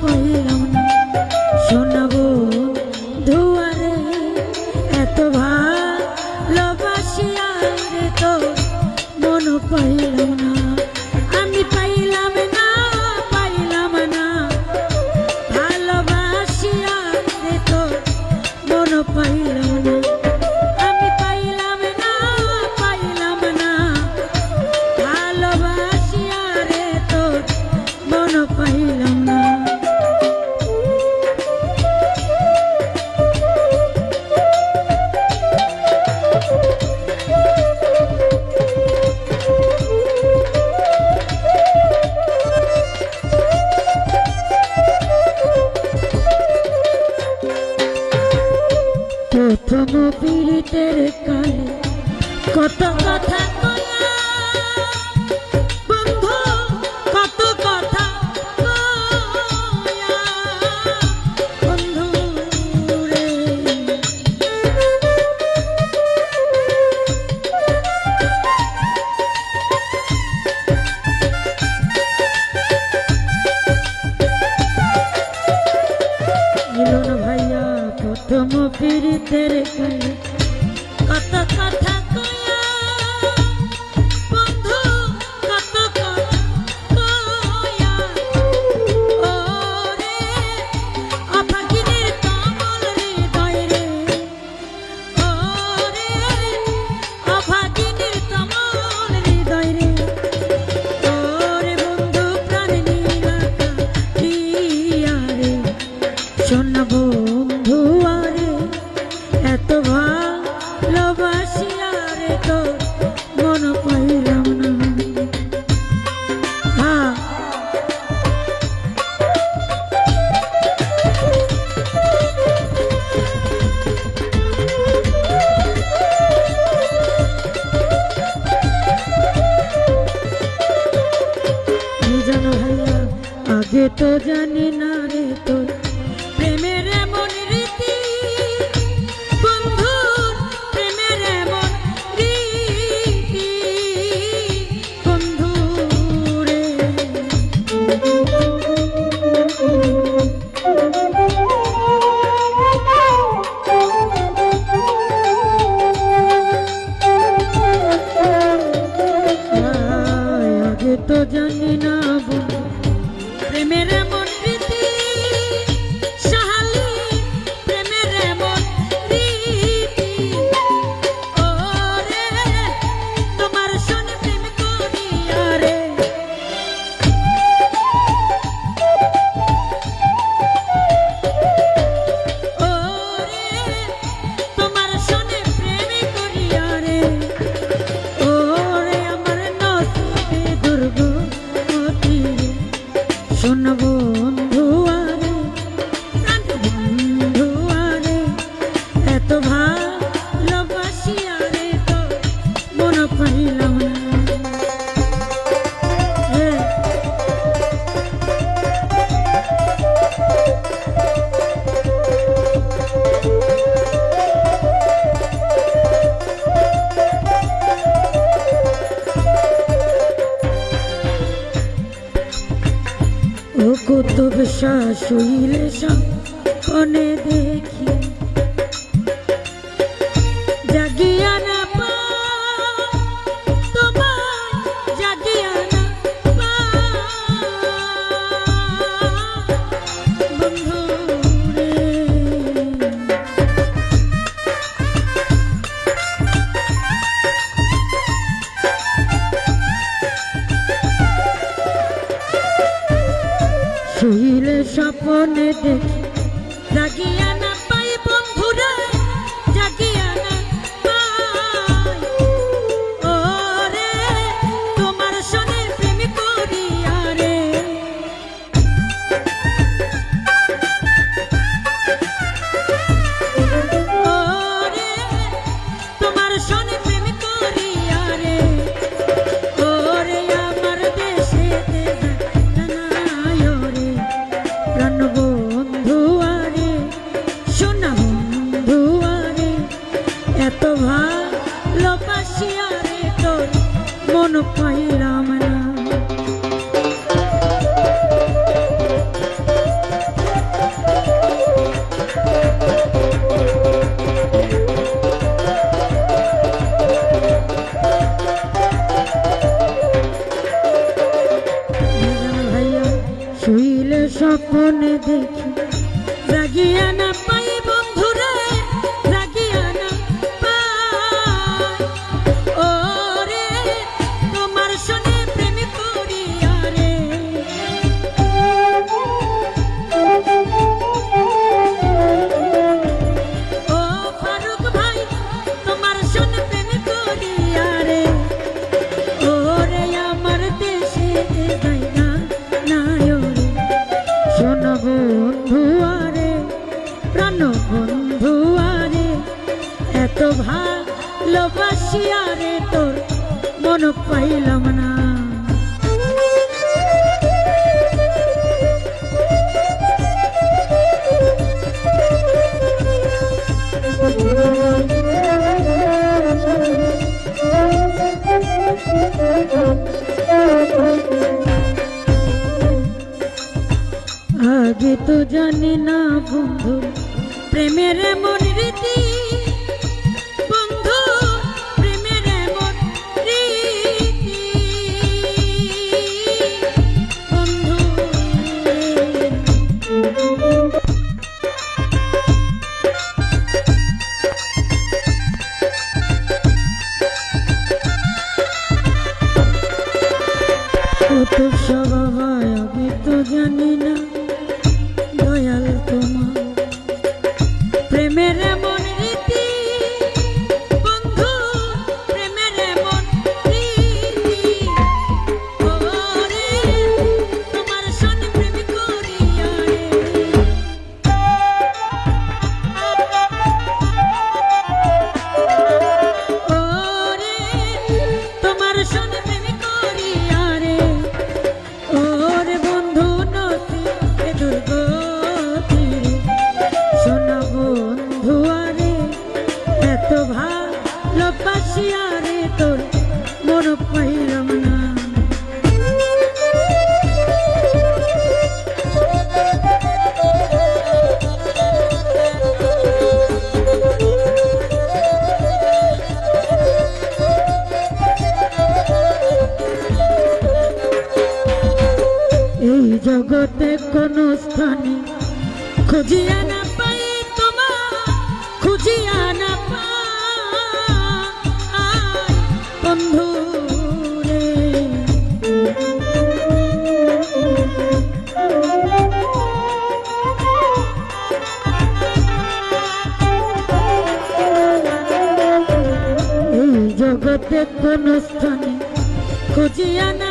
পাইলাম না শোনাবো ধুয়ারে এত ভালোবাসিয়া রে তো মন পাইলাম না আমি পাইলাম না ভালোবাসিয়া রে তো মন পাইলাম না আমি পাইলাম না ভালোবাসিয়া রে তো মন পাইলাম না প্রথম পীড়িতের কালে কত কথা কয়া বন্ধু কত কথা কয়া বন্ধু রে মিলন ভাইয়া প্রথম পীড়িতের কালে কত কথা কয়া বন্ধু কত কথা কয়া ওরে অভাগিনীর কমল হৃদয় রে ওরে অভাগিনীর কমল হৃদয় রে ওরে বন্ধু প্রাণ নিয়া রে শোন বন্ধু আরে এত ভালোবাসিয়া রে তো মন পাইলাম না কি জানো ভাইয়া আগে তো জানি না রে তোর প্রেমের এমন রীতি বন্ধুর প্রেমের এমন রীতি বন্ধু রে আগে তো জানি না বন্ধু প্রেমের এমন রীতি প্রেমের এমন রীতি ওরে তোমার সনে প্রেম করিয়া রে ওরে তোমার সনে প্রেম করিয়া রে ওরে আমার নসিবে দুর্গতি রে শোন বন্ধু আরে প্রাণ বন্ধু আরে এত ভালোবাসিয়া রে তো মন পাইলাম না ও কুতুব শাহ শুইলে সামনে দেখি জাগিয়া না পা তোমার জাগিয়া না পা বন্ধু রে শুইলে স্বপ্নে দেখি জাগিয়া না পাই বন্ধুরা জাগিয়া না পাই ওরে তোমার সনে প্রেম করিয়া রে ওরে তোমার সনে প্রেম করিয়া রে ওরে আমার দেশে জানায় রে প্রাণ বন্ধু আরে শুইলে স্বপ্নে দেখি জাগিয়া না পাই বন্ধুরে, জাগিয়া না পাই। ওরে তোমার সনে প্রেম করিয়া রে, ও ফারুক ভাই তোমার সনে প্রেম করিয়া রে। ওরে আমার দেশে যাই না নায়রে, শোন বন্ধু আরে প্রাণ বন্ধু আরে, এত ভালোবাসি আরে তোর মন পাইলাম না। আগে তো জানি না বন্ধু প্রেমের এমন রীতি, বন্ধু প্রেমের এমন রীতি, বন্ধু কত স্বভাব আগে তো জানি না দয়াল তোমার প্রেমের এমন রীতি, বন্ধু প্রেমের এমন রীতি। ওরে তোমার সনে প্রেম করিয়া রে, ওরে তোমার সনে প্রেম করিয়া রে। ওরে বন্ধু নসিবে দুর্গতি রে, শোনা বন্ধু আরে এত ভালোবাসি আরে তোর মন পাইলাম না। এই জগতে কোন স্থানে খুঁজিয়া না পাই তোমার, খুঁজিয়া না পাই বন্ধু রে। এই জগতে কোন স্থানে খুঁজিয়া না